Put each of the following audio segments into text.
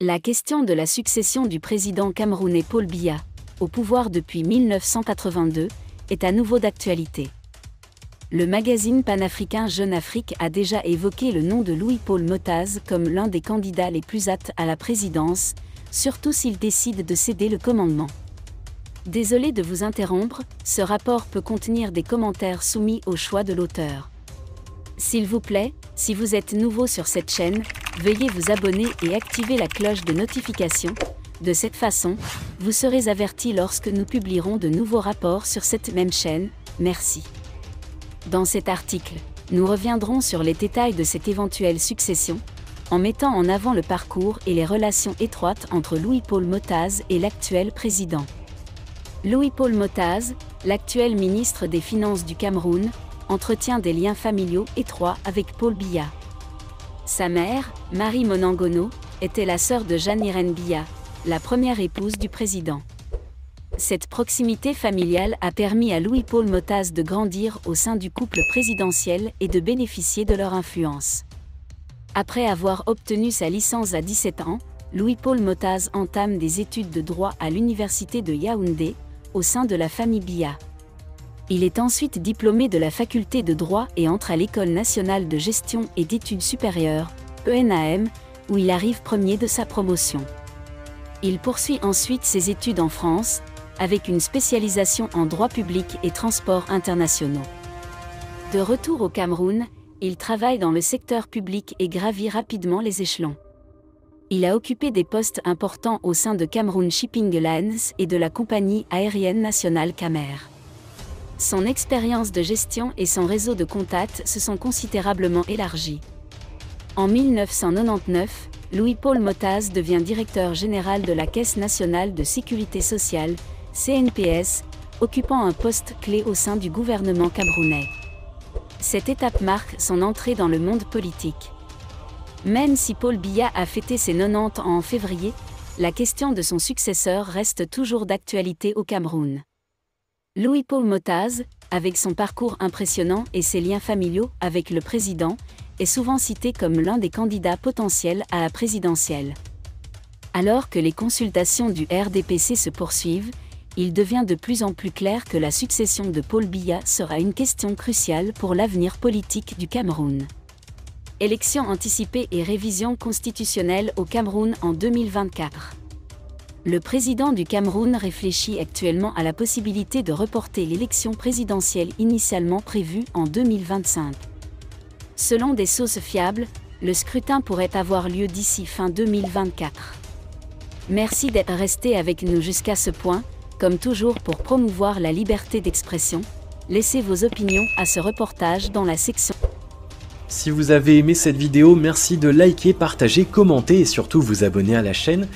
La question de la succession du président camerounais Paul Biya, au pouvoir depuis 1982, est à nouveau d'actualité. Le magazine panafricain Jeune Afrique a déjà évoqué le nom de Louis-Paul Motaz comme l'un des candidats les plus aptes à la présidence, surtout s'il décide de céder le commandement. Désolé de vous interrompre, ce rapport peut contenir des commentaires soumis au choix de l'auteur. S'il vous plaît, si vous êtes nouveau sur cette chaîne, veuillez vous abonner et activer la cloche de notification. De cette façon, vous serez averti lorsque nous publierons de nouveaux rapports sur cette même chaîne. Merci. Dans cet article, nous reviendrons sur les détails de cette éventuelle succession, en mettant en avant le parcours et les relations étroites entre Louis-Paul Motaz et l'actuel président. Louis-Paul Motaz, l'actuel ministre des Finances du Cameroun, entretient des liens familiaux étroits avec Paul Biya. Sa mère, Marie Monangono, était la sœur de Jeanne-Irène Biya, la première épouse du président. Cette proximité familiale a permis à Louis-Paul Motaz de grandir au sein du couple présidentiel et de bénéficier de leur influence. Après avoir obtenu sa licence à 17 ans, Louis-Paul Motaz entame des études de droit à l'université de Yaoundé, au sein de la famille Biya. Il est ensuite diplômé de la faculté de droit et entre à l'École nationale de gestion et d'études supérieures, ENAM, où il arrive premier de sa promotion. Il poursuit ensuite ses études en France, avec une spécialisation en droit public et transports internationaux. De retour au Cameroun, il travaille dans le secteur public et gravit rapidement les échelons. Il a occupé des postes importants au sein de Cameroun Shipping Lines et de la compagnie aérienne nationale Camer. Son expérience de gestion et son réseau de contacts se sont considérablement élargis. En 1999, Louis-Paul Motaz devient directeur général de la Caisse nationale de sécurité sociale, CNPS, occupant un poste clé au sein du gouvernement camerounais. Cette étape marque son entrée dans le monde politique. Même si Paul Biya a fêté ses 90 ans en février, la question de son successeur reste toujours d'actualité au Cameroun. Louis-Paul Motaz, avec son parcours impressionnant et ses liens familiaux avec le président, est souvent cité comme l'un des candidats potentiels à la présidentielle. Alors que les consultations du RDPC se poursuivent, il devient de plus en plus clair que la succession de Paul Biya sera une question cruciale pour l'avenir politique du Cameroun. Élections anticipées et révision constitutionnelle au Cameroun en 2024. Le président du Cameroun réfléchit actuellement à la possibilité de reporter l'élection présidentielle initialement prévue en 2025. Selon des sources fiables, le scrutin pourrait avoir lieu d'ici fin 2024. Merci d'être resté avec nous jusqu'à ce point. Comme toujours pour promouvoir la liberté d'expression, laissez vos opinions à ce reportage dans la section. Si vous avez aimé cette vidéo, merci de liker, partager, commenter et surtout vous abonner à la chaîne.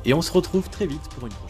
Et on se retrouve très vite pour une prochaine.